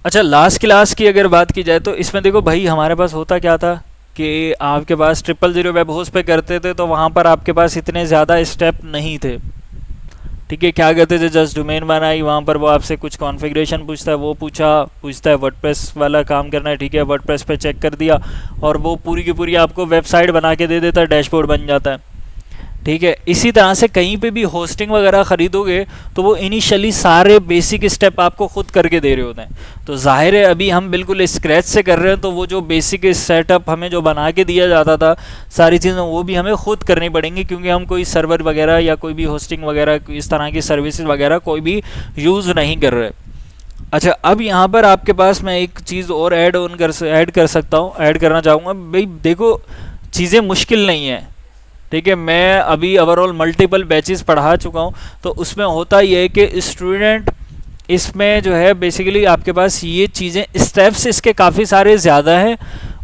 अच्छा, last class की अगर बात की जाए तो इसमें देखो भाई, हमारे पास होता क्या था कि आपके पास 000 वेब होस्ट पे करते थे तो वहाँ पर आपके पास इतने ज़्यादा स्टेप नहीं थे। ठीक है, क्या करते थे, जस्ट डोमेन बनाई, वहाँ पर वो आपसे कुछ कॉन्फ़िगरेशन पूछता है, वो पूछता है वर्डप्रेस वाला काम करना है, ठीक है, वर्डप्रेस पे चेक कर दिया और वो पूरी की पूरी आपको वेबसाइट बना के दे देता है, डैशबोर्ड बन जाता है। ठीक है, इसी तरह से कहीं पे भी होस्टिंग वगैरह खरीदोगे तो वो इनिशियली सारे बेसिक स्टेप आपको खुद करके दे रहे होते हैं। तो जाहिर है अभी हम बिल्कुल स्क्रैच से कर रहे हैं, तो वो जो बेसिक सेटअप हमें जो बना के दिया जाता था, सारी चीज़ें वो भी हमें खुद करनी पड़ेंगी, क्योंकि हम कोई सर्वर वगैरह या कोई भी होस्टिंग वगैरह इस तरह की सर्विसेज वगैरह कोई भी यूज़ नहीं कर रहे। अच्छा, अब यहाँ पर आपके पास मैं एक चीज़ और ऐड कर सकता हूँ, ऐड करना चाहूँगा भाई। देखो, चीज़ें मुश्किल नहीं है। ठीक है, मैं अभी ओवरऑल मल्टीपल बैचेस पढ़ा चुका हूँ, तो उसमें होता ये है कि स्टूडेंट इसमें जो है बेसिकली आपके पास ये चीज़ें स्टेप्स इसके काफ़ी सारे ज़्यादा हैं,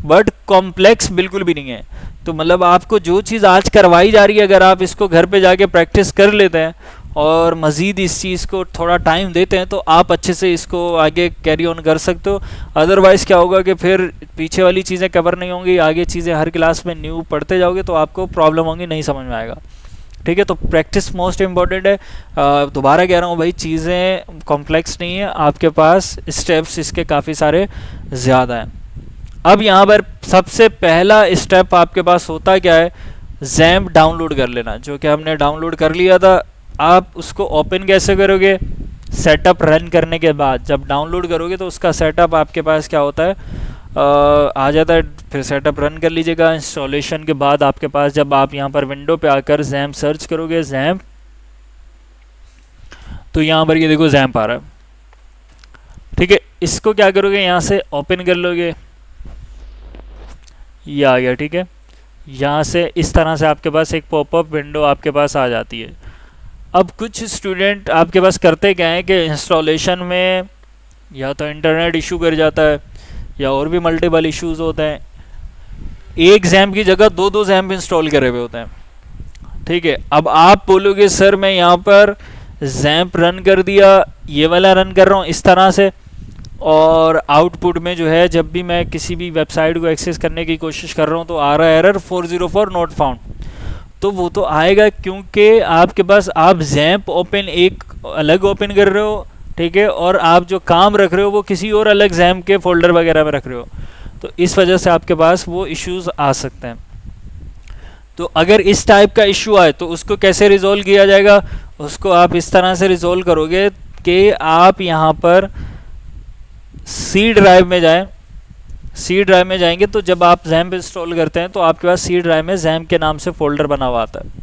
बट कॉम्प्लेक्स बिल्कुल भी नहीं है। तो मतलब आपको जो चीज़ आज करवाई जा रही है, अगर आप इसको घर पे जाके प्रैक्टिस कर लेते हैं और मज़ीद इस चीज़ को थोड़ा टाइम देते हैं, तो आप अच्छे से इसको आगे कैरी ऑन कर सकते हो। अदरवाइज़ क्या होगा कि फिर पीछे वाली चीज़ें कवर नहीं होंगी, आगे चीज़ें हर क्लास में न्यू पढ़ते जाओगे तो आपको प्रॉब्लम होंगी, नहीं समझ में आएगा। ठीक है, तो प्रैक्टिस मोस्ट इम्पॉर्टेंट है। दोबारा कह रहा हूँ भाई, चीज़ें कॉम्प्लेक्स नहीं है, आपके पास स्टेप्स इसके काफ़ी सारे ज़्यादा हैं। अब यहाँ पर सबसे पहला स्टेप आपके पास होता क्या है, जैम्प डाउनलोड कर लेना, जो कि हमने डाउनलोड कर लिया था। आप उसको ओपन कैसे करोगे, सेटअप रन करने के बाद जब डाउनलोड करोगे तो उसका सेटअप आपके पास क्या होता है, आ जाता है। फिर सेटअप रन कर लीजिएगा। इंस्टॉलेशन के बाद आपके पास जब आप यहाँ पर विंडो पे आकर जैम्प सर्च करोगे, जैम्प, तो यहाँ पर ये देखो जैम्प आ रहा है। ठीक है, इसको क्या करोगे, यहाँ से ओपन कर लोगे, ये आ गया। ठीक है, यहाँ से इस तरह से आपके पास एक पॉपअप विंडो आपके पास आ जाती है। अब कुछ स्टूडेंट आपके पास करते क्या है कि इंस्टॉलेशन में या तो इंटरनेट इशू कर जाता है या और भी मल्टीपल इश्यूज होते हैं, एक जैम्प की जगह दो दो जैम्प इंस्टॉल करे हुए होते हैं। ठीक है, अब आप बोलोगे सर मैं यहाँ पर जैम्प रन कर दिया, ये वाला रन कर रहा हूँ इस तरह से, और आउटपुट में जो है जब भी मैं किसी भी वेबसाइट को एक्सेस करने की कोशिश कर रहा हूँ तो आ रहा है एरर 404 नॉट फाउंड। तो वो तो आएगा क्योंकि आपके पास आप जैम्प ओपन एक अलग ओपन कर रहे हो, ठीक है, और आप जो काम रख रहे हो वो किसी और अलग जैम्प के फोल्डर वगैरह में रख रहे हो, तो इस वजह से आपके पास वो इश्यूज आ सकते हैं। तो अगर इस टाइप का इशू आए तो उसको कैसे रिजोल्व किया जाएगा, उसको आप इस तरह से रिजोल्व करोगे कि आप यहाँ पर सी ड्राइव में जाएं। सी ड्राइव में जाएंगे तो जब आप जैम्प इंस्टॉल करते हैं तो आपके पास सी ड्राइव में जैम्प के नाम से फोल्डर बना हुआ आता है।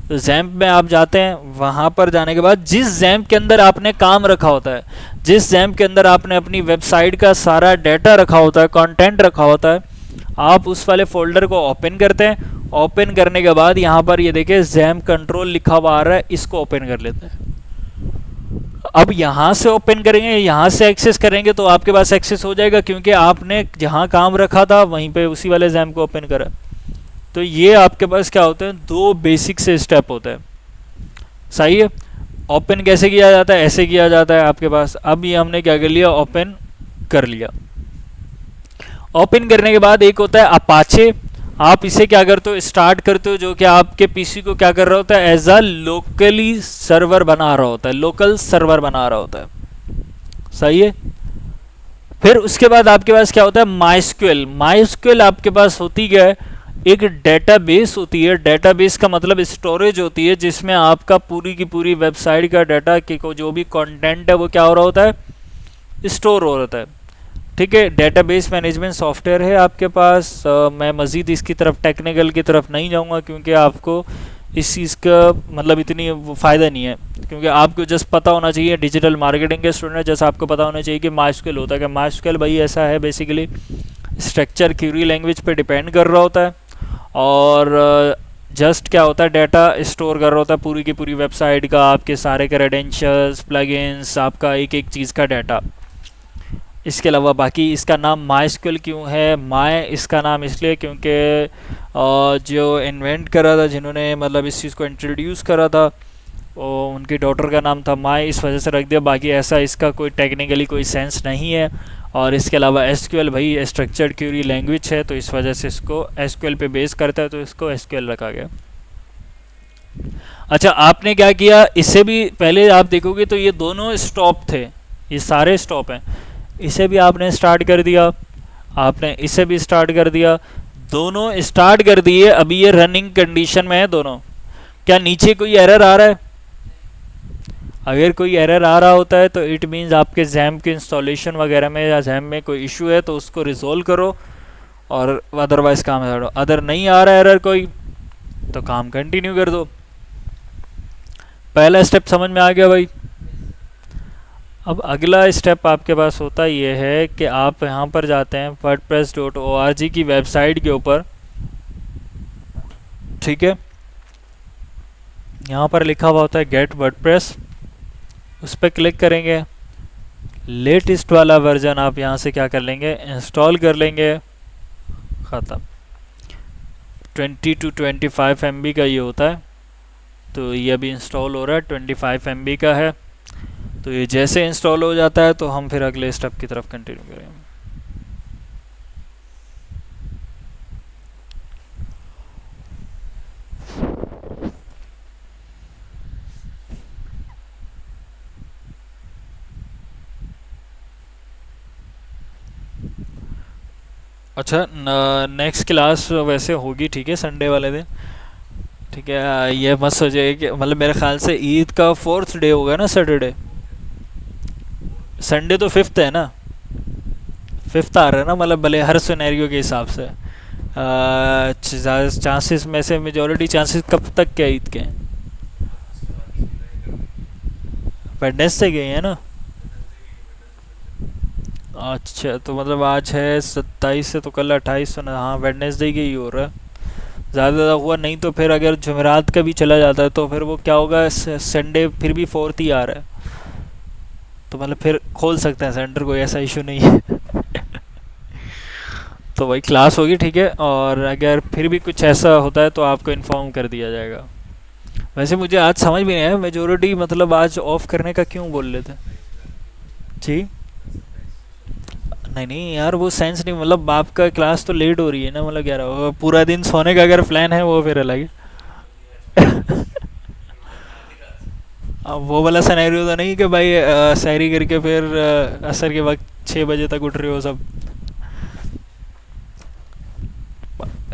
तो जैम्प में आप जाते हैं, वहाँ पर जाने के बाद जिस जैम्प के अंदर आपने काम रखा होता है, जिस जैम्प के अंदर आपने अपनी वेबसाइट का सारा डाटा रखा होता है, कंटेंट रखा होता है, आप उस वाले फोल्डर को ओपन करते हैं। ओपन करने के बाद यहाँ पर ये देखिए जैम्प कंट्रोल लिखा हुआ आ रहा है, इसको ओपन कर लेते हैं। अब यहाँ से ओपन करेंगे, यहाँ से एक्सेस करेंगे तो आपके पास एक्सेस हो जाएगा, क्योंकि आपने जहाँ काम रखा था वहीं पे उसी वाले जैम्प को ओपन करा। तो ये आपके पास क्या होते हैं, दो बेसिक से स्टेप होते हैं। सही है, ओपन कैसे किया जाता है, ऐसे किया जाता है आपके पास। अब ये हमने क्या कर लिया, ओपन कर लिया। ओपन करने के बाद एक होता है अपाचे, आप इसे क्या करते हो, स्टार्ट करते हो, जो कि आपके पीसी को क्या कर रहा होता है, एज अ लोकली सर्वर बना रहा होता है, लोकल सर्वर बना रहा होता है। सही है, फिर उसके बाद आपके पास क्या होता है, माइस्क्यूएल। माइस्क्यूएल आपके पास होती क्या है, एक डेटाबेस होती है। डेटाबेस का मतलब स्टोरेज होती है, जिसमें आपका पूरी की पूरी वेबसाइट का डाटा की को जो भी कंटेंट है वो क्या हो रहा होता है, स्टोर हो रहा है। ठीक है, डेटाबेस मैनेजमेंट सॉफ्टवेयर है आपके पास। मैं मज़ीद इसकी तरफ टेक्निकल की तरफ नहीं जाऊंगा, क्योंकि आपको इस चीज़ का मतलब इतनी फ़ायदा नहीं है, क्योंकि आपको जस्ट पता होना चाहिए, डिजिटल मार्केटिंग के स्टूडेंट जैसा आपको पता होना चाहिए कि माइस्क्यूएल होता है। कि माइस्क्यूएल भाई ऐसा है, बेसिकली स्ट्रक्चर क्यूरी लैंग्वेज पे डिपेंड कर रहा होता है, और जस्ट क्या होता है, डाटा स्टोर कर रहा होता है पूरी की पूरी वेबसाइट का, आपके सारे क्रेडेंशियल्स, प्लगइन्स, आपका एक एक चीज़ का डाटा। इसके अलावा बाकी इसका नाम माइस्क्यूएल क्यों है, माई इसका नाम इसलिए क्योंकि जो इन्वेंट करा था, जिन्होंने मतलब इस चीज़ को इंट्रोड्यूस करा था, उनकी डॉटर का नाम था माई, इस वजह से रख दिया, बाकी ऐसा इसका कोई टेक्निकली कोई सेंस नहीं है। और इसके अलावा एसक्यूएल भाई स्ट्रक्चर्ड क्यूरी लैंग्वेज है, तो इस वजह से इसको एसक्यूएल पे बेस करता है, तो इसको एसक्यूएल रखा गया। अच्छा, आपने क्या किया, इससे भी पहले आप देखोगे तो ये दोनों स्टॉप थे, ये सारे स्टॉप हैं, इसे भी आपने स्टार्ट कर दिया, आपने इसे भी स्टार्ट कर दिया, दोनों स्टार्ट कर दिए, अभी ये रनिंग कंडीशन में है दोनों। क्या नीचे कोई एरर आ रहा है? अगर कोई एरर आ रहा होता है तो इट मीन्स आपके जैम के इंस्टॉलेशन वगैरह में या जैम में कोई इशू है, तो उसको रिजोल्व करो और अदरवाइज काम करो। अदर नहीं आ रहा है एरर कोई, तो काम कंटिन्यू कर दो। पहला स्टेप समझ में आ गया भाई। अब अगला स्टेप आपके पास होता ये है कि आप यहाँ पर जाते हैं wordpress.org की वेबसाइट के ऊपर, ठीक है, यहाँ पर लिखा हुआ होता है गेट वर्डप्रेस, उस पर क्लिक करेंगे, लेटेस्ट वाला वर्जन आप यहाँ से क्या कर लेंगे, इंस्टॉल कर लेंगे, ख़त्म। 20 to 25 MB का ये होता है, तो ये अभी इंस्टॉल हो रहा है, 25 MB का है। तो ये जैसे इंस्टॉल हो जाता है तो हम फिर अगले स्टेप की तरफ कंटिन्यू करेंगे। अच्छा, नेक्स्ट क्लास वैसे होगी, ठीक है, संडे वाले दिन, ठीक है। ये मत सोचिए कि मतलब मेरे ख्याल से ईद का 4th डे होगा ना, सैटरडे, संडे तो 5th है ना, 5th आ रहा है ना, मतलब भले हर सिनेरियो के हिसाब से चांसेस में से मेजोरिटी चांसेस कब तक के ईद के हैं? वेडनेसडे के हैं ना। अच्छा, तो मतलब आज है 27 से, तो कल 28 ना, हाँ वेडनेसडे के ही हो रहा है, ज़्यादा हुआ नहीं। तो फिर अगर जुमेरात का भी चला जाता है तो फिर वो क्या होगा, संडे फिर भी 4th ही आ रहा है, तो मतलब फिर खोल सकते हैं सेंटर, कोई ऐसा इशू नहीं है। तो वही क्लास होगी, ठीक है, और अगर फिर भी कुछ ऐसा होता है तो आपको इन्फॉर्म कर दिया जाएगा। वैसे मुझे आज समझ में नहीं आया मेजोरिटी मतलब आज ऑफ करने का क्यों बोल रहे थे जी। नहीं नहीं यार, वो सेंस नहीं, मतलब आपका क्लास तो लेट हो रही है ना, मतलब 11, पूरा दिन सोने का अगर प्लान है वो फिर अलग है। अब वो वाला सिनेरियो तो नहीं कि भाई सैरी करके फिर असर के वक्त 6 बजे तक उठ रहे हो सब।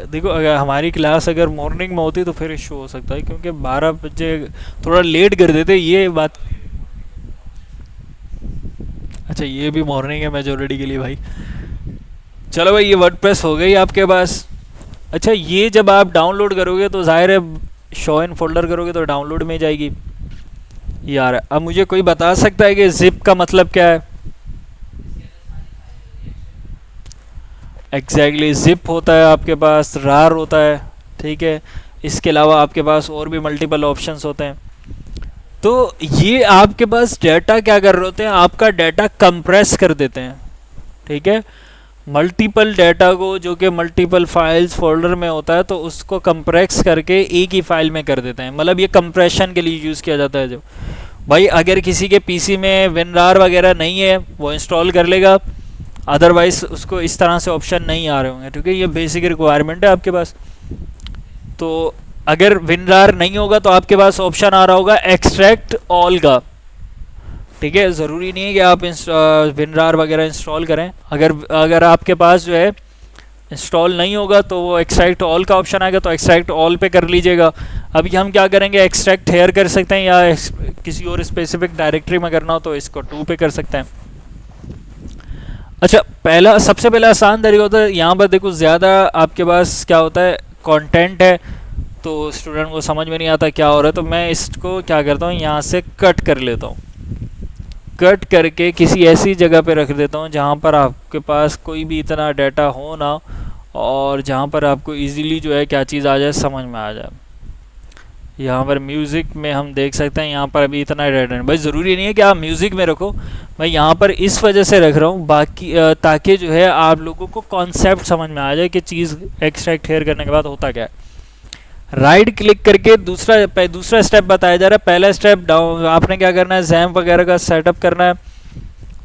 देखो, अगर हमारी क्लास अगर मॉर्निंग में होती तो फिर इशू हो सकता है, क्योंकि 12 बजे थोड़ा लेट कर देते ये बात। अच्छा, ये भी मॉर्निंग है मेजोरिटी के लिए भाई। चलो भाई, ये वर्डप्रेस हो गई आपके पास। अच्छा, ये जब आप डाउनलोड करोगे तो जाहिर है शो इन फोल्डर करोगे तो डाउनलोड में जाएगी। यार अब मुझे कोई बता सकता है कि जिप का मतलब क्या है? एग्जैक्टली जिप होता है आपके पास, रार होता है, ठीक है। इसके अलावा आपके पास और भी मल्टीपल ऑप्शंस होते हैं। तो ये आपके पास डाटा क्या कर रहे होते हैं, आपका डाटा कंप्रेस कर देते हैं, ठीक है। मल्टीपल डाटा को जो कि मल्टीपल फाइल्स फोल्डर में होता है, तो उसको कंप्रेस करके एक ही फाइल में कर देते हैं। मतलब ये कंप्रेशन के लिए यूज़ किया जाता है। जो भाई अगर किसी के पीसी में विनरार वगैरह नहीं है वो इंस्टॉल कर लेगा, अदरवाइज उसको इस तरह से ऑप्शन नहीं आ रहे होंगे, ठीक है। ये बेसिक रिक्वायरमेंट है आपके पास। तो अगर विनरार नहीं होगा तो आपके पास ऑप्शन आ रहा होगा एक्सट्रैक्ट ऑल का, ठीक है। ज़रूरी नहीं है कि आप विनरार वगैरह इंस्टॉल करें। अगर आपके पास जो है इंस्टॉल नहीं होगा तो वो एक्सट्रैक्ट ऑल का ऑप्शन आएगा, तो एक्सट्रैक्ट ऑल पे कर लीजिएगा। अभी हम क्या करेंगे, एक्सट्रैक्ट हेयर कर सकते हैं, या किसी और स्पेसिफिक डायरेक्टरी में करना हो तो इसको 2 पे कर सकते हैं। अच्छा, सबसे पहला आसान तरीका होता है, यहाँ पर देखो ज़्यादा आपके पास क्या होता है, कंटेंट है, तो स्टूडेंट को समझ में नहीं आता क्या हो रहा है, तो मैं इसको क्या करता हूँ, यहाँ से कट कर लेता हूँ। कट करके किसी ऐसी जगह पे रख देता हूँ जहाँ पर आपके पास कोई भी इतना डाटा हो ना, और जहाँ पर आपको इजीली जो है क्या चीज़ आ जाए, समझ में आ जाए। यहाँ पर म्यूज़िक में हम देख सकते हैं, यहाँ पर अभी इतना डाटा नहीं। भाई ज़रूरी नहीं है कि आप म्यूज़िक में रखो, मैं यहाँ पर इस वजह से रख रहा हूँ बाकी ताकि जो है आप लोगों को कॉन्सेप्ट समझ में आ जाए कि चीज़ एक्सट्रैक्ट हेयर करने के बाद होता क्या है। राइट क्लिक करके दूसरा स्टेप बताया जा रहा है। पहला स्टेप डाउन आपने क्या करना है, जैम्प वगैरह का सेटअप करना है।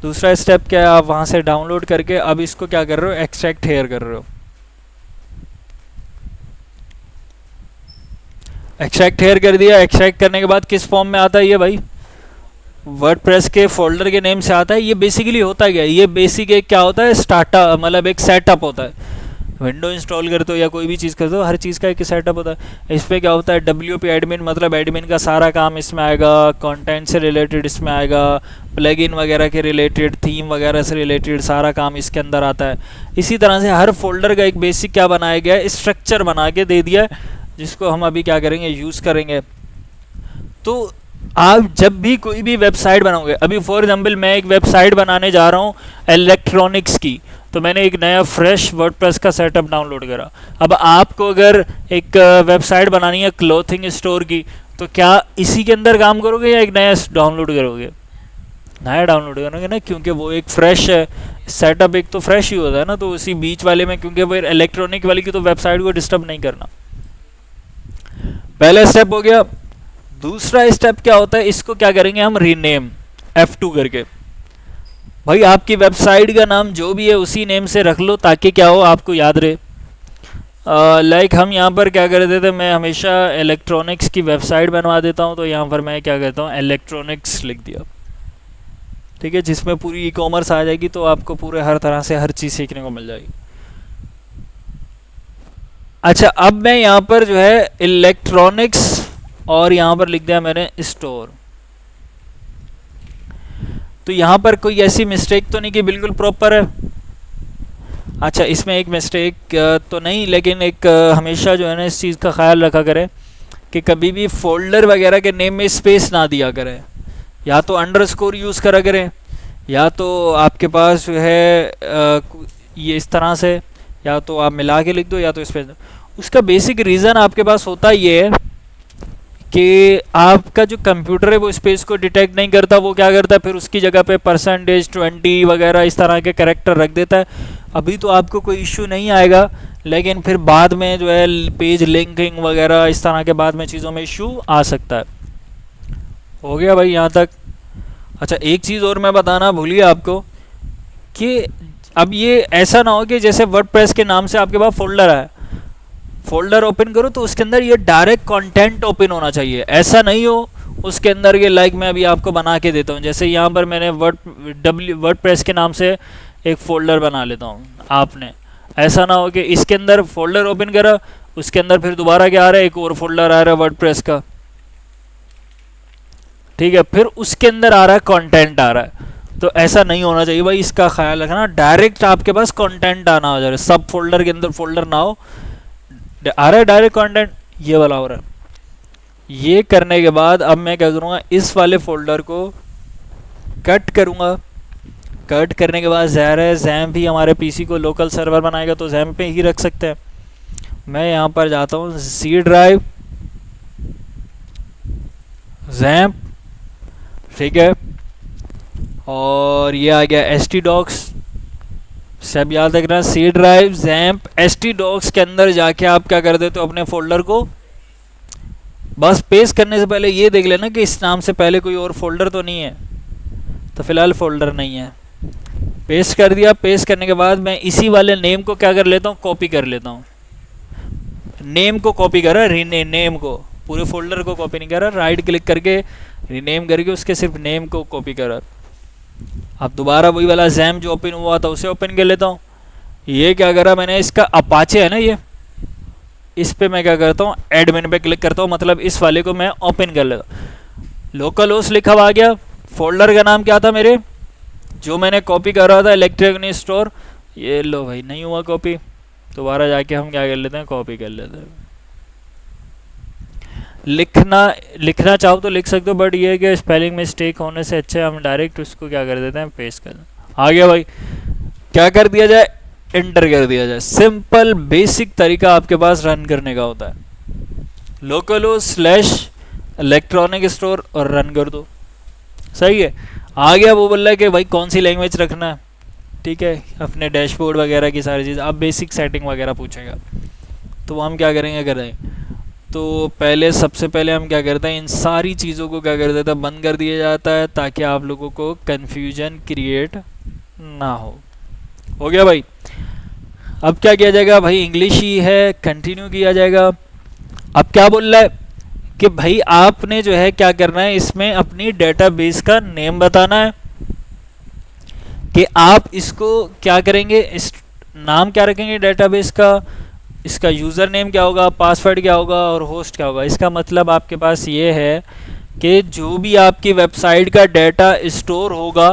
दूसरा स्टेप क्या है, आप वहां से डाउनलोड करके अब इसको क्या कर रहे हो, एक्सट्रैक्ट हेयर कर रहे हो। एक्सट्रैक्ट हेयर कर दिया। एक्सट्रैक्ट करने के बाद किस फॉर्म में आता है ये भाई, वर्डप्रेस के फोल्डर के नेम से आता है। ये बेसिकली होता क्या है, ये बेसिक एक क्या होता है, स्टार्टअप मतलब एक सेटअप होता है। विंडो इंस्टॉल करते हो या कोई भी चीज़ करते हो, हर चीज़ का एक सेटअप होता है। इस पर क्या होता है, WP एडमिन मतलब एडमिन का सारा काम इसमें आएगा, कंटेंट से रिलेटेड इसमें आएगा, प्लगइन वगैरह के रिलेटेड, थीम वगैरह से रिलेटेड सारा काम इसके अंदर आता है। इसी तरह से हर फोल्डर का एक बेसिक क्या बनाया गया है, स्ट्रक्चर बना के दे दिया है, जिसको हम अभी क्या करेंगे, यूज़ करेंगे। तो आप जब भी कोई भी वेबसाइट बनाओगे, अभी फॉर एग्जांपल मैं एक वेबसाइट बनाने जा रहा हूँ इलेक्ट्रॉनिक्स की, तो मैंने एक नया फ्रेश वर्डप्रेस का सेटअप डाउनलोड करा। अब आपको अगर एक वेबसाइट बनानी है क्लोथिंग स्टोर की, तो क्या इसी के अंदर काम करोगे या एक नया डाउनलोड करोगे? नया डाउनलोड करोगे ना, क्योंकि वो एक फ्रेश है सेटअप, एक तो फ्रेश ही होता है ना। तो उसी बीच वाले में, क्योंकि वो इलेक्ट्रॉनिक वाली की तो वेबसाइट को डिस्टर्ब नहीं करना। पहला स्टेप हो गया। दूसरा स्टेप क्या होता है, इसको क्या करेंगे हम, रीनेम F2 करके। भाई आपकी वेबसाइट का नाम जो भी है उसी नेम से रख लो, ताकि क्या हो, आपको याद रहे। लाइक हम यहाँ पर क्या कर देते, मैं हमेशा इलेक्ट्रॉनिक्स की वेबसाइट बनवा देता हूँ, तो यहाँ पर मैं क्या करता हूँ, इलेक्ट्रॉनिक्स लिख दिया, ठीक है, जिसमें पूरी ई-कॉमर्स आ जाएगी, तो आपको पूरे हर तरह से हर चीज़ सीखने को मिल जाएगी। अच्छा, अब मैं यहाँ पर जो है इलेक्ट्रॉनिक्स और यहाँ पर लिख दिया मैंने स्टोर। तो यहाँ पर कोई ऐसी मिस्टेक तो नहीं कि बिल्कुल प्रॉपर है? अच्छा, इसमें एक मिस्टेक तो नहीं, लेकिन एक हमेशा जो है ना इस चीज़ का ख्याल रखा करें कि कभी भी फोल्डर वगैरह के नेम में स्पेस ना दिया करें। या तो अंडरस्कोर यूज़ करा करें, या तो आपके पास जो है ये इस तरह से, या तो आप मिला के लिख दो, या तो स्पेस। उसका बेसिक रीज़न आपके पास होता ये है कि आपका जो कंप्यूटर है वो स्पेस को डिटेक्ट नहीं करता। वो क्या करता है, फिर उसकी जगह पे %20 वगैरह इस तरह के कैरेक्टर रख देता है। अभी तो आपको कोई इश्यू नहीं आएगा, लेकिन फिर बाद में जो है पेज लिंकिंग वगैरह इस तरह के बाद में चीज़ों में इश्यू आ सकता है। हो गया भाई यहाँ तक? अच्छा, एक चीज़ और मैं बताना भूल गया आपको कि अब ये ऐसा ना हो कि जैसे वर्डप्रेस के नाम से आपके पास फोल्डर है, फोल्डर ओपन करो तो उसके अंदर ये डायरेक्ट कंटेंट ओपन होना चाहिए। ऐसा नहीं हो उसके अंदर ये, लाइक मैं अभी आपको बना के देता हूँ, जैसे यहाँ पर मैंने वर्डप्रेस के नाम से एक फ़ोल्डर बना लेता हूँ। आपने ऐसा ना हो कि इसके अंदर फोल्डर ओपन करा, उसके अंदर फिर दोबारा क्या आ रहा है, एक और फोल्डर आ रहा है वर्डप्रेस का, ठीक है, फिर उसके अंदर आ रहा है कंटेंट आ रहा है। तो ऐसा नहीं होना चाहिए भाई, इसका ख्याल रखना। डायरेक्ट आपके पास कंटेंट आना हो जाए, सब फोल्डर के अंदर फोल्डर ना हो, आ रहा है डायरेक्ट कंटेंट, ये वाला हो रहा है। ये करने के बाद अब मैं क्या करूँगा, इस वाले फोल्डर को कट करूँगा। कट करने के बाद ज़ाहिर है जैम भी हमारे पीसी को लोकल सर्वर बनाएगा, तो जैम पे ही रख सकते हैं। मैं यहाँ पर जाता हूँ C ड्राइव, जैम, ठीक है, और ये आ गया htdocs। सब याद रखना, C ड्राइव, जैम्प, htdocs के अंदर जाके आप क्या कर देते हो, अपने फोल्डर को बस पेस्ट करने से पहले ये देख लेना कि इस नाम से पहले कोई और फोल्डर तो नहीं है। तो फिलहाल फोल्डर नहीं है, पेस्ट कर दिया। पेस्ट करने के बाद मैं इसी वाले नेम को क्या कर लेता हूँ, कॉपी कर लेता हूँ। नेम को कॉपी करा, रीनेम, नेम को, पूरे फोल्डर को कॉपी नहीं करा। राइट क्लिक करके रीनेम करके उसके सिर्फ नेम को कॉपी करा। अब दोबारा वही वाला जैम जो ओपन हुआ था उसे ओपन कर लेता हूँ। ये क्या करा मैंने, इसका अपाचे है ना ये, इस पे मैं क्या करता हूँ, एडमिन पे क्लिक करता हूँ, मतलब इस वाले को मैं ओपन कर लेता हूँ। लोकल होस्ट लिखा हुआ आ गया। फोल्डर का नाम क्या था मेरे, जो मैंने कॉपी कर रहा था, इलेक्ट्रॉनिक स्टोर। ये लो भाई, नहीं हुआ कॉपी। दोबारा जाके हम क्या कर लेते हैं, कॉपी कर लेते हैं। लिखना चाहो तो लिख सकते हो, बट ये है कि स्पेलिंग मिस्टेक होने से अच्छा हम डायरेक्ट उसको क्या कर देते हैं, पेस्ट कर देते हैं। आ गया भाई, क्या कर दिया जाए, एंटर कर दिया जाए। सिंपल बेसिक तरीका आपके पास रन करने का होता है। लोकल हो / इलेक्ट्रॉनिक स्टोर और रन कर दो, सही है। आ गया, वो बोल रहा है कि भाई कौन सी लैंग्वेज रखना है, ठीक है, अपने डैशबोर्ड वगैरह की सारी चीज़। अब बेसिक सेटिंग वगैरह पूछेगा, तो हम क्या करेंगे, तो पहले सबसे पहले हम क्या करते हैं, इन सारी चीज़ों को क्या कर देते हैं, बंद कर दिया जाता है ताकि आप लोगों को कन्फ्यूजन क्रिएट ना हो गया भाई। अब क्या किया जाएगा भाई, इंग्लिश ही है, कंटिन्यू किया जाएगा। अब क्या बोल रहा है कि भाई आपने जो है क्या करना है, इसमें अपनी डेटाबेस का नेम बताना है कि आप इसको क्या करेंगे, इस नाम क्या रखेंगे डेटाबेस का, इसका यूज़र नेम क्या होगा, पासवर्ड क्या होगा और होस्ट क्या होगा। इसका मतलब आपके पास ये है कि जो भी आपकी वेबसाइट का डाटा स्टोर होगा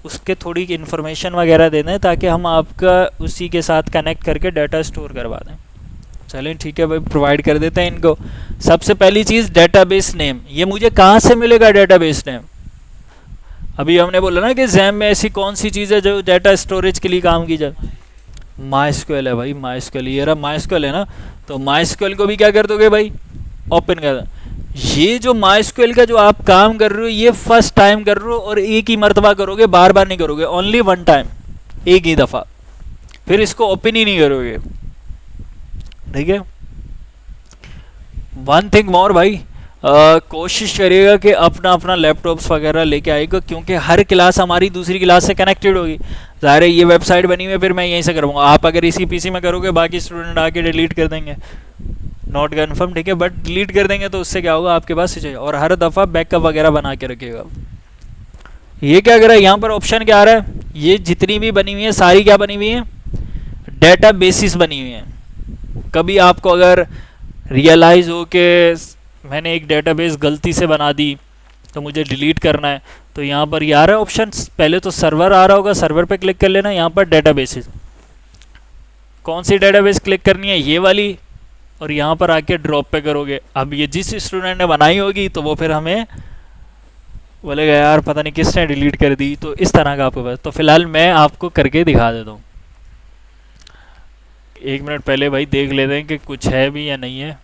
उसके थोड़ी इन्फॉर्मेशन वगैरह दे दें ताकि हम आपका उसी के साथ कनेक्ट करके डाटा स्टोर करवा दें। चलें ठीक है भाई, प्रोवाइड कर देते हैं इनको। सबसे पहली चीज़ डेटाबेस नेम, ये मुझे कहाँ से मिलेगा डेटाबेस नेम। अभी हमने बोला ना कि जैम में ऐसी कौन सी चीज़ है जो डाटा स्टोरेज के लिए काम की जाए, माइस्क्वेल है भाई, माइस्क्वेल। ये रहा माइस्क्वेल है ना, तो माइस्क्वेल को भी क्या कर दोगे भाई, ओपन कर दो। ये जो माइस्क्वेल का जो आप काम कर रहे हो ये फर्स्ट टाइम कर रहे हो और एक ही मरतबा करोगे, बार बार नहीं करोगे, ओनली वन टाइम, एक ही दफ़ा, फिर इसको ओपन ही नहीं करोगे, ठीक है। वन थिंग मोर भाई, कोशिश करिएगा कि अपना अपना लैपटॉप्स वगैरह लेके आएगा क्योंकि हर क्लास हमारी दूसरी क्लास से कनेक्टेड होगी। ज़ाहिर है ये वेबसाइट बनी हुई है, फिर मैं यहीं से करूँगा, आप अगर इसी पीसी में करोगे बाकी स्टूडेंट आके डिलीट कर देंगे, नॉट कन्फर्म, ठीक है, बट डिलीट कर देंगे तो उससे क्या होगा, आपके पास चाहिए। और हर दफ़ा बैकअप वगैरह बना के रखिएगा। ये क्या कर रहा है, यहाँ पर ऑप्शन क्या आ रहा है, ये जितनी भी बनी हुई है सारी क्या बनी हुई है, डेटा बेसिस बनी हुई है। कभी आपको अगर रियलाइज़ हो कि मैंने एक डेटाबेस गलती से बना दी तो मुझे डिलीट करना है, तो यहाँ पर ये आ रहा है ऑप्शन, पहले तो सर्वर आ रहा होगा, सर्वर पे क्लिक कर लेना, यहाँ पर डेटाबेसेस, कौन सी डेटाबेस क्लिक करनी है, ये वाली, और यहाँ पर आके ड्रॉप पे करोगे। अब ये जिस स्टूडेंट ने बनाई होगी तो वो फिर हमें बोलेगा यार पता नहीं किसने डिलीट कर दी, तो इस तरह का आपके पास। तो फिलहाल मैं आपको करके दिखा देता हूँ, एक मिनट पहले भाई देख लेते हैं कि कुछ है भी या नहीं है।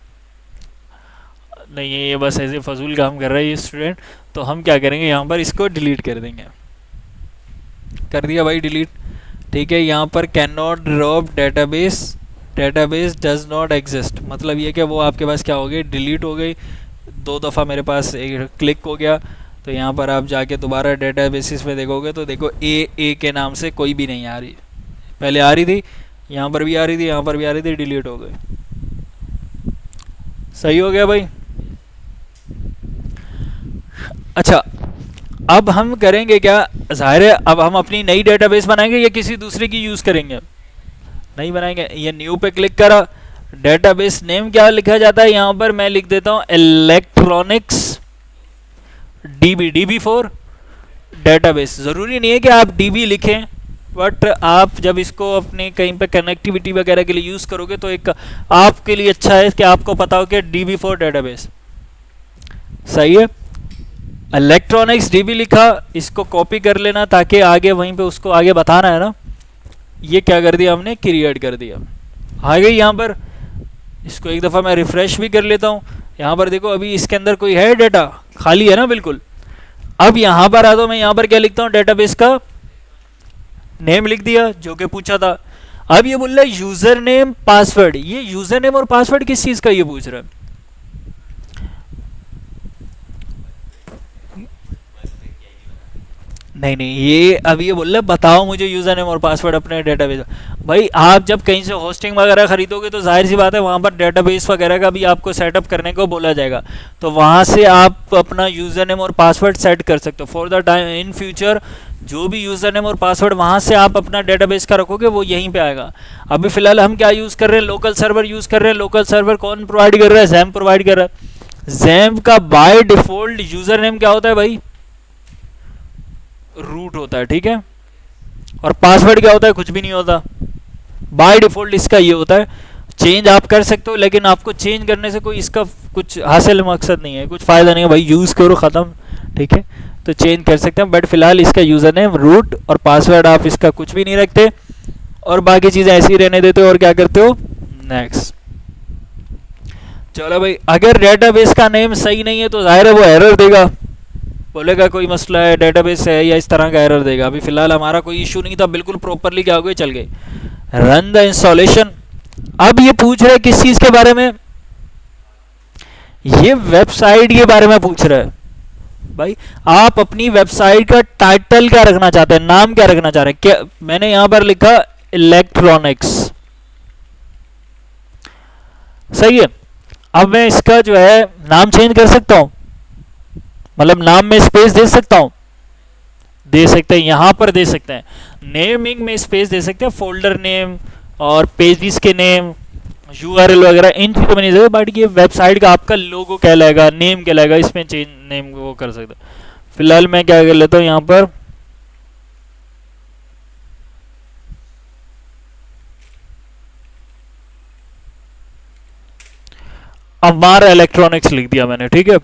नहीं है, ये बस ऐसे फजूल काम कर रहा है ये स्टूडेंट। तो हम क्या करेंगे, यहाँ पर इसको डिलीट कर देंगे। कर दिया भाई डिलीट, ठीक है। यहाँ पर can not drop database, database does not exist, मतलब ये कि वो आपके पास क्या हो गई, डिलीट हो गई। दो दफ़ा मेरे पास एक क्लिक हो गया। तो यहाँ पर आप जाके दोबारा डेटाबेसिस में देखोगे तो देखो ए के नाम से कोई भी नहीं आ रही, पहले आ रही थी, यहाँ पर भी आ रही थी, यहाँ पर भी आ रही थी, डिलीट हो गई। सही हो गया भाई। अच्छा, अब हम करेंगे क्या, ज़ाहिर है अब हम अपनी नई डेटाबेस बनाएंगे या किसी दूसरे की यूज़ करेंगे, नहीं बनाएंगे। ये न्यू पे क्लिक करा, डेटाबेस नेम क्या लिखा जाता है, यहाँ पर मैं लिख देता हूँ electronics dB, dB for database. ज़रूरी नहीं है कि आप डीबी लिखें, बट आप जब इसको अपने कहीं पे कनेक्टिविटी वगैरह के लिए यूज़ करोगे तो एक आपके लिए अच्छा है कि आपको पता हो कि डीबी फॉर डेटाबेस। सही है, इलेक्ट्रॉनिक्स डीबी लिखा, इसको कॉपी कर लेना ताकि आगे वहीं पे उसको आगे बताना है ना। ये क्या कर दिया हमने, क्रिएट कर दिया, आ गई यहाँ पर। इसको एक दफ़ा मैं रिफ़्रेश भी कर लेता हूँ। यहाँ पर देखो अभी इसके अंदर कोई है, डेटा खाली है ना बिल्कुल। अब यहाँ पर आ दो, मैं यहाँ पर क्या लिखता हूँ, डेटाबेस का नेम लिख दिया जो कि पूछा था। अब ये बोल रहा है यूज़र नेम पासवर्ड, ये यूज़र नेम और पासवर्ड किस चीज़ का ये पूछ रहा है, नहीं नहीं, ये अब ये बोल रहा है बताओ मुझे यूज़र नेम और पासवर्ड अपने डेटाबेस। भाई आप जब कहीं से होस्टिंग वगैरह खरीदोगे तो जाहिर सी बात है वहाँ पर डेटाबेस वगैरह का भी आपको सेटअप करने को बोला जाएगा, तो वहाँ से आप अपना यूज़र नेम और पासवर्ड सेट कर सकते हो। For the time in future जो भी यूज़र नेम और पासवर्ड वहाँ से आप अपना डेटाबेस का रखोगे वो यहीं पे आएगा। अभी फ़िलहाल हम क्या यूज़ कर रहे हैं, लोकल सर्वर यूज़ कर रहे हैं। लोकल सर्वर कौन प्रोवाइड कर रहा है, जैम प्रोवाइड कर रहा है। जैम का बाय डिफ़ॉल्ट यूज़र नेम क्या होता है भाई, रूट होता है, ठीक है। और पासवर्ड क्या होता है, कुछ भी नहीं होता, बाय डिफ़ॉल्ट इसका ये होता है। चेंज आप कर सकते हो लेकिन आपको चेंज करने से कोई इसका कुछ हासिल मकसद नहीं है, कुछ फ़ायदा नहीं है भाई, यूज़ करो ख़त्म, ठीक है। तो चेंज कर सकते हैं, बट फिलहाल इसका यूज़र नेम रूट और पासवर्ड आप इसका कुछ भी नहीं रखते और बाकी चीज़ें ऐसी ही रहने देते हो और क्या करते हो, नेक्स्ट। चलो भाई, अगर डेटाबेस का नेम सही नहीं है तो जाहिर है वो एरर देगा, बोलेगा कोई मसला है डेटाबेस है या इस तरह का एरर देगा। अभी फ़िलहाल हमारा कोई इशू नहीं था, बिल्कुल प्रॉपरली क्या हो गए, चल गए। Run the installation. अब ये पूछ रहे किस चीज़ के बारे में, ये वेबसाइट के बारे में पूछ रहा है भाई। आप अपनी वेबसाइट का टाइटल क्या रखना चाहते हैं, नाम क्या रखना चाह रहे हैं? क्या मैंने यहां पर लिखा इलेक्ट्रॉनिक्स, सही है। अब मैं इसका जो है नाम चेंज कर सकता हूं, मतलब नाम में स्पेस दे सकता हूं, दे सकते हैं, यहां पर दे सकते हैं। नेमिंग में स्पेस दे सकते हैं, फोल्डर नेम और पेजेस के नेम, यूआरएल वगैरह इन चीजों में नहीं दे, बट ये वेबसाइट का आपका लोगो कहलाएगा, नेम कहलाएगा, इसमें चेंज नेम वो कर सकते हैं। फिलहाल मैं क्या कर लेता हूं यहां पर, अमार इलेक्ट्रॉनिक्स लिख दिया मैंने, ठीक है,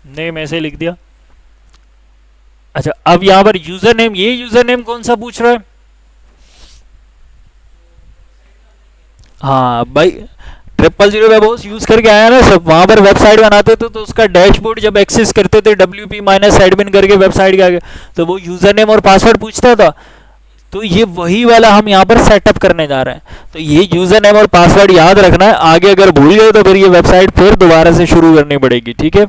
नेम ऐसे लिख दिया। अच्छा अब यहां पर यूजर नेम, ये यूजर नेम कौन सा पूछ रहा है? हाँ भाई 000 वेब होस्ट यूज करके आया ना सब, वहां पर वेबसाइट बनाते थे तो उसका डैशबोर्ड जब एक्सेस करते थे wp-admin करके वेबसाइट के आगे, तो वो यूजर नेम और पासवर्ड पूछता था। तो ये वही वाला हम यहाँ पर सेटअप करने जा रहे हैं। तो ये यूजर नेम और पासवर्ड याद रखना है, आगे अगर भूल गए तो फिर ये वेबसाइट फिर दोबारा से शुरू करनी पड़ेगी, ठीक है।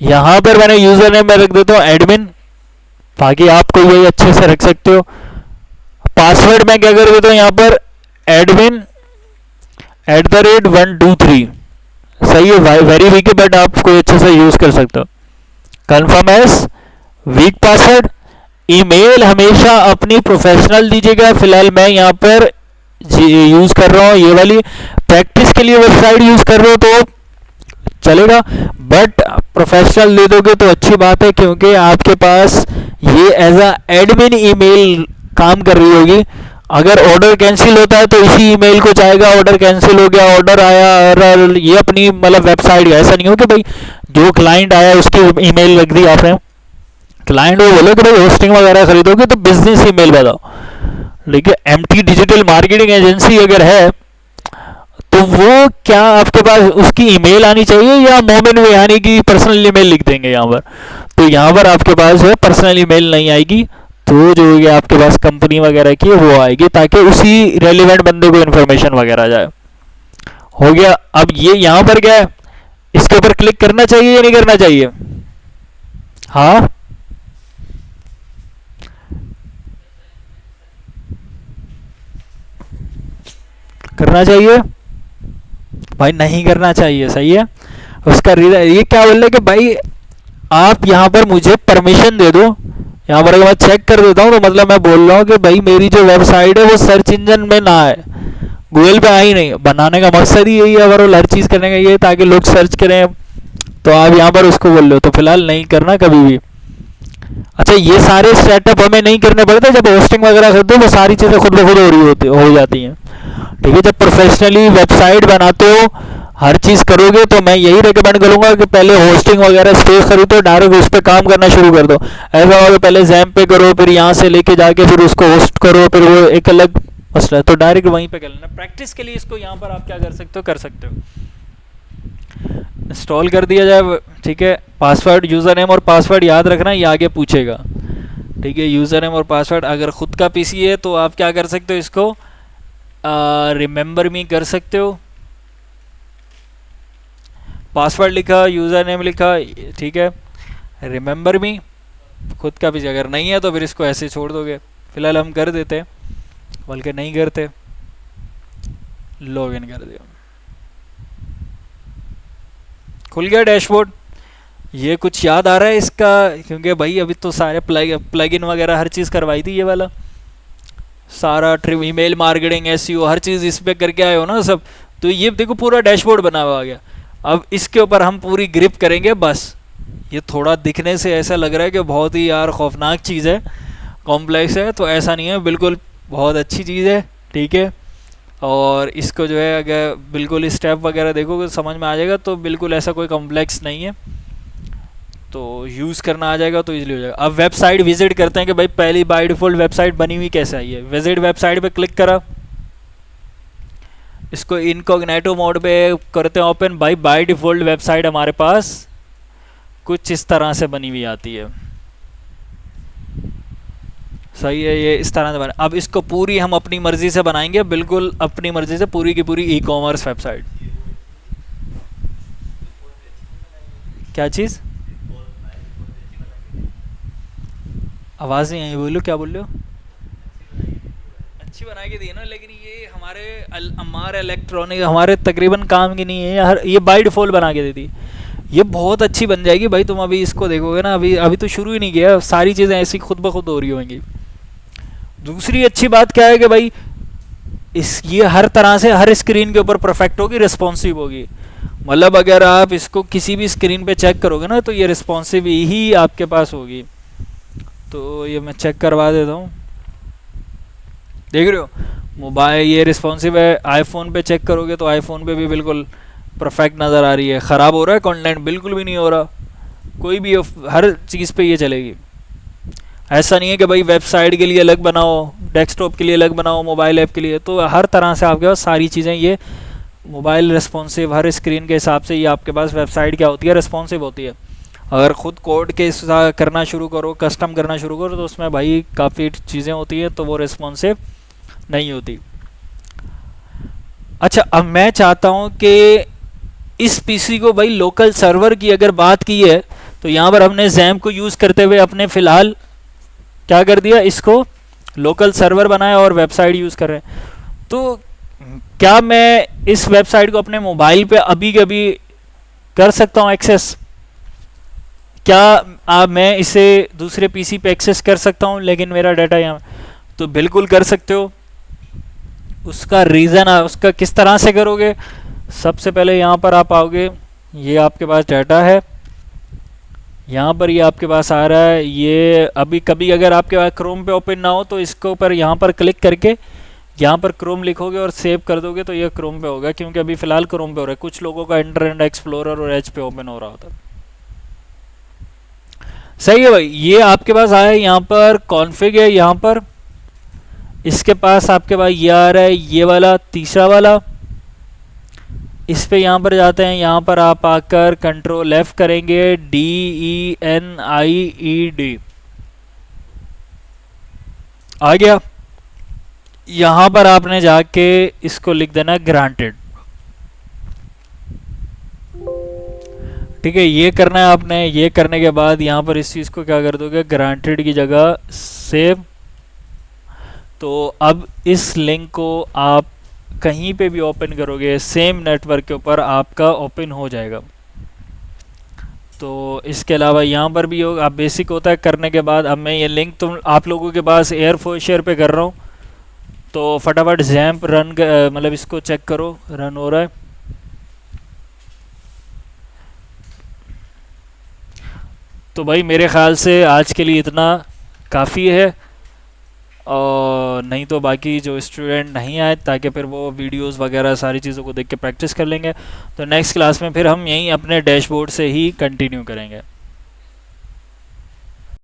यहाँ पर मैंने यूजर नेम में रख देता हूँ एडमिन, बाकी आप कोई यही अच्छे से रख सकते हो। पासवर्ड में क्या कर देता हूँ यहाँ पर एडमिन @123, सही है, वेरी वीक है बट आप कोई अच्छे से यूज कर सकते हो। Confirm S week password. Email हमेशा अपनी प्रोफेशनल दीजिएगा, फिलहाल मैं यहाँ पर यूज कर रहा हूँ ये वाली, प्रैक्टिस के लिए वेबसाइट यूज कर रहे हो तो चलेगा, बट प्रोफेशनल दे दोगे तो अच्छी बात है, क्योंकि आपके पास ये एज अ एडमिन ईमेल काम कर रही होगी। अगर ऑर्डर कैंसिल होता है तो इसी ईमेल को जाएगा, ऑर्डर कैंसिल हो गया, ऑर्डर आया, और ये अपनी मतलब वेबसाइट है, ऐसा नहीं हो कि भाई जो क्लाइंट आया उसकी ईमेल रख दी आपने। क्लाइंट वो बोलो कि भाई होस्टिंग वगैरह खरीदोगे तो बिजनेस ईमेल बताओ, लेकिन एमटी डिजिटल मार्केटिंग एजेंसी अगर है तो वो क्या आपके पास उसकी ईमेल आनी चाहिए या मोमिन विहानी की पर्सनल ईमेल लिख देंगे यहाँ पर? तो यहाँ पर आपके पास है पर्सनल ईमेल नहीं आएगी, तो जो ये आपके पास कंपनी वगैरह की वो आएगी, ताकि उसी रेलिवेंट बंदे को इन्फॉर्मेशन वगैरह जाए। हो गया। अब ये यहाँ पर क्या है, इसके ऊपर क्लिक करना चाहिए या नहीं करना चाहिए? हाँ करना चाहिए भाई, नहीं करना चाहिए, सही है। उसका रीजन ये क्या बोल रहे कि भाई आप यहाँ पर मुझे परमिशन दे दो, यहाँ पर अगर मैं चेक कर देता हूँ तो मतलब मैं बोल रहा हूँ कि भाई मेरी जो वेबसाइट है वो सर्च इंजन में ना आए, गूगल पे आई नहीं। बनाने का मकसद ही यही है, ओवरऑल हर चीज़ करने का ये है ताकि लोग सर्च करें, तो आप यहाँ पर उसको बोल लो, तो फिलहाल नहीं करना कभी भी। अच्छा ये सारे सेटअप हमें नहीं करने पड़ते, जब होस्टिंग वगैरह करते हो वो सारी चीज़ें खुद ब खुद हो रही होती हो जाती हैं, ठीक है। जब प्रोफेशनली वेबसाइट बनाते हो हर चीज़ करोगे तो मैं यही रिकमेंड करूंगा कि पहले होस्टिंग वगैरह स्पेस खरीदो, डायरेक्ट उस पर काम करना शुरू कर दो। ऐसा हो पहले जैम पे करो, फिर यहाँ से लेके जाके फिर उसको होस्ट करो, फिर वो एक अलग मसला है, तो डायरेक्ट वहीं पे कर लेना। प्रैक्टिस के लिए इसको यहाँ पर आप क्या कर सकते हो, कर सकते हो इंस्टॉल कर दिया जाए, ठीक है। पासवर्ड, यूज़र नेम और पासवर्ड याद रखना, ये आगे पूछेगा, ठीक है। यूज़र नेम और पासवर्ड, अगर खुद का पीसी है तो आप क्या कर सकते हो, इसको रिमेंबर मी कर सकते हो। पासवर्ड लिखा, यूज़र नेम लिखा, ठीक है। रिमेंबर मी खुद का पीसी, अगर नहीं है तो फिर इसको ऐसे छोड़ दोगे। फिलहाल हम कर देते हैं, बल्कि नहीं करते, लॉगिन कर दिया, खुल गया डैशबोर्ड। ये कुछ याद आ रहा है इसका, क्योंकि भाई अभी तो सारे प्लगइन वगैरह हर चीज़ करवाई थी, ये वाला सारा ट्रिप, ईमेल मार्केटिंग, एसईओ हर चीज़ इस पे करके आए हो ना सब, तो ये देखो पूरा डैशबोर्ड बना हुआ आ गया। अब इसके ऊपर हम पूरी ग्रिप करेंगे बस। ये थोड़ा दिखने से ऐसा लग रहा है कि बहुत ही यार खौफनाक चीज़ है, कॉम्प्लेक्स है, तो ऐसा नहीं है, बिल्कुल बहुत अच्छी चीज़ है, ठीक है। और इसको जो है अगर बिल्कुल स्टेप वगैरह देखोगे तो समझ में आ जाएगा, तो बिल्कुल ऐसा कोई कॉम्प्लेक्स नहीं है, तो यूज़ करना आ जाएगा तो इजीली हो जाएगा। अब वेबसाइट विजिट करते हैं कि भाई पहली बाय डिफ़ॉल्ट वेबसाइट बनी हुई कैसे आई है। विजिट वेबसाइट पे क्लिक करा, इसको इनकॉग्निटो मोड पे करते हैं ओपन। भाई बाय डिफ़ॉल्ट वेबसाइट हमारे पास कुछ इस तरह से बनी हुई आती है, सही है। ये इस तरह से बना, अब इसको पूरी हम अपनी मर्ज़ी से बनाएंगे, बिल्कुल अपनी मर्ज़ी से, पूरी की पूरी ई कॉमर्स वेबसाइट। क्या चीज़? आवाज़ नहीं आई, बोलो क्या बोल रहे हो? अच्छी बना के दी ना, लेकिन ये हमारे अमार इलेक्ट्रॉनिक हमारे तकरीबन काम की नहीं है, ये बाई डिफ़ॉल्ट बना के देती। ये बहुत अच्छी बन जाएगी भाई, तुम अभी इसको देखोगे ना, अभी अभी तो शुरू ही नहीं किया, सारी चीज़ें ऐसी खुद ब खुद हो रही होंगी। दूसरी अच्छी बात क्या है कि भाई ये हर तरह से हर स्क्रीन के ऊपर परफेक्ट होगी, रिस्पॉन्सिव होगी। मतलब अगर आप इसको किसी भी स्क्रीन पे चेक करोगे ना, तो ये रिस्पॉन्सिव ही आपके पास होगी। तो ये मैं चेक करवा देता हूँ, देख रहे हो मोबाइल ये रिस्पॉन्सिव है। आईफोन पे चेक करोगे तो आईफोन पे भी बिल्कुल परफेक्ट नज़र आ रही है। ख़राब हो रहा है कंटेंट? बिल्कुल भी नहीं हो रहा, कोई भी हर चीज़ पे ये चलेगी। ऐसा नहीं है कि भाई वेबसाइट के लिए अलग बनाओ, डेस्कटॉप के लिए अलग बनाओ, मोबाइल ऐप के लिए, तो हर तरह से आपके पास सारी चीज़ें ये मोबाइल रिस्पॉन्सिव, हर स्क्रीन के हिसाब से ये आपके पास वेबसाइट क्या होती है, रिस्पॉन्सिव होती है। अगर ख़ुद कोड के करना शुरू करो, कस्टम करना शुरू करो, तो उसमें भाई काफ़ी चीज़ें होती हैं, तो वो रिस्पॉन्सिव नहीं होती। अच्छा, अब मैं चाहता हूँ कि इस पीसी को भाई लोकल सर्वर की अगर बात की है, तो यहाँ पर हमने जैम को यूज़ करते हुए अपने फ़िलहाल क्या कर दिया, इसको लोकल सर्वर बनाया और वेबसाइट यूज़ कर रहे हैं। तो क्या मैं इस वेबसाइट को अपने मोबाइल पे अभी के अभी कर सकता हूँ एक्सेस? क्या मैं इसे दूसरे पीसी पे एक्सेस कर सकता हूँ लेकिन मेरा डाटा यहाँ? तो बिल्कुल कर सकते हो। उसका रीज़न उसका किस तरह से करोगे? सबसे पहले यहाँ पर आप आओगे, ये आपके पास डाटा है, यहाँ पर ये आपके पास आ रहा है। ये अभी कभी अगर आपके पास क्रोम पे ओपन ना हो तो इसके ऊपर यहाँ पर क्लिक करके यहाँ पर क्रोम लिखोगे और सेव कर दोगे तो ये क्रोम पे होगा, क्योंकि अभी फ़िलहाल क्रोम पे हो रहा है। कुछ लोगों का इंटरनेट एक्सप्लोरर और एज पे ओपन हो रहा होता है। सही है भाई, ये आपके पास आया, यहाँ पर कॉन्फ़िग है, यहाँ पर इसके पास आपके पास ये आ रहा है, ये वाला तीसरा वाला। इस पे यहाँ पर जाते हैं, यहाँ पर आप आकर कंट्रोल F करेंगे, DENIED आ गया। यहाँ पर आपने जाके इसको लिख देना ग्रांटेड, ठीक है। ये करना है आपने। ये करने के बाद यहाँ पर इस चीज़ को क्या कर दोगे, ग्रांटेड की जगह सेव। तो अब इस लिंक को आप कहीं पे भी ओपन करोगे, सेम नेटवर्क के ऊपर आपका ओपन हो जाएगा। तो इसके अलावा यहाँ पर भी होगा, आप बेसिक होता है करने के बाद। अब मैं ये लिंक तुम आप लोगों के पास एयरफोर्स शेयर पे कर रहा हूँ, तो फटाफट जैम्प रन मतलब इसको चेक करो, रन हो रहा है। तो भाई मेरे ख़्याल से आज के लिए इतना काफ़ी है, और नहीं तो बाकी जो स्टूडेंट नहीं आए, ताकि फिर वो वीडियोस वगैरह सारी चीज़ों को देख के प्रैक्टिस कर लेंगे। तो नेक्स्ट क्लास में फिर हम यहीं अपने डैशबोर्ड से ही कंटिन्यू करेंगे।